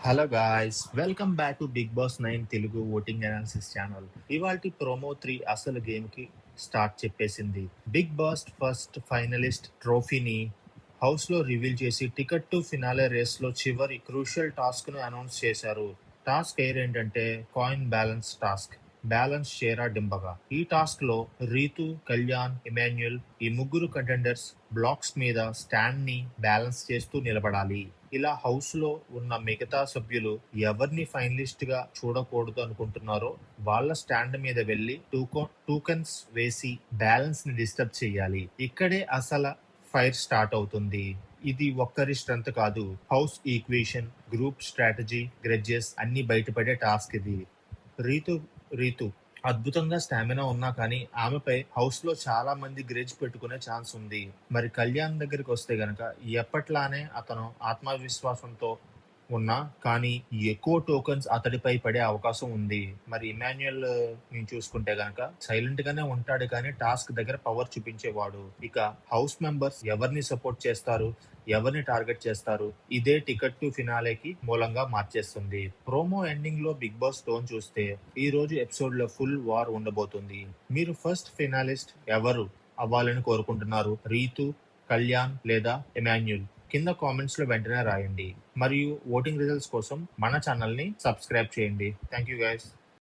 Hello guys, welcome back to Bigg Boss 9 Telugu voting analysis channel. ఇవాల్టి promo 3 అసలు game కి start చెప్పేసింది. బిగ్ బాస్ ఫస్ట్ ఫైనలిస్ట్ ట్రోఫీని హౌస్ లో రివీల్ చేసి టికెట్ టు ఫినాలే రేస్ లో చివరి క్రూషియల్ టాస్క్ ను అనౌన్స్ చేశారు. టాస్క్ ఏంటంటే కాయిన్ బ్యాలెన్స్ టాస్క్. బ్యాలెన్స్ షేరా డింబగా. ఈ టాస్క్ లో రీతు, కళ్యాణ్, ఇమాన్యుయల్ ఈ ముగ్గురు కంటెండర్స్ బ్లాక్స్ మీద స్టాండ్ ని బ్యాలెన్స్ చేస్తూ నిలబడాలి. ఇలా హౌస్ లో ఉన్న మిగతా సభ్యులు ఎవరిని ఫైనలిస్ట్ గా చూడకూడదు అనుకుంటున్నారో వాళ్ళ స్టాండ్ మీద వెళ్లి టోకెన్స్ వేసి బ్యాలెన్స్ ని డిస్టర్బ్ చేయాలి. ఇక్కడే అసలు ఫైర్ స్టార్ట్ అవుతుంది. ఇది ఒక్కరి స్ట్రెంత్ కాదు, house equation, group strategy, grudges అన్ని బయటపడే టాస్క్ ఇది. రీతు రీతు అద్భుతంగా స్టామినా ఉన్నా కానీ ఆమెపై హౌస్ లో చాలా మంది గ్రెడ్జ్ పెట్టుకునే ఛాన్స్ ఉంది. మరి కళ్యాణ్ దగ్గరికి వస్తే గనక ఎప్పట్లానే అతను ఆత్మవిశ్వాసంతో ఉన్నా కానీ ఎక్కువ టోకెన్స్ అతడిపై పడే అవకాశం ఉంది. మరి ఇమాన్యుయల్ ని చూసుకుంటే గనక సైలెంట్ గానే ఉంటాడు కానీ టాస్క్ దగ్గర పవర్ చూపించేవాడు. ఇక హౌస్ మెంబర్స్ ఎవరిని సపోర్ట్ చేస్తారు, ఎవరిని టార్గెట్ చేస్తారు, ఇదే టికెట్ టు ఫినాలేకి మూలంగా మార్చేస్తుంది. ప్రోమో ఎండింగ్ లో బిగ్ బాస్ టోన్ చూస్తే ఈ రోజు ఎపిసోడ్ లో ఫుల్ వార్ ఉండబోతుంది. మీరు ఫస్ట్ ఫినాలిస్ట్ ఎవరు అవ్వాలని కోరుకుంటున్నారు? రీతు, కళ్యాణ్ లేదా ఇమాన్యుయల్? కింద కామెంట్స్ లో వెంటనే రాయండి. మరియు ఓటింగ్ రిజల్ట్స్ కోసం మన ఛానల్ ని సబ్స్క్రైబ్ చేయండి. Thank you guys.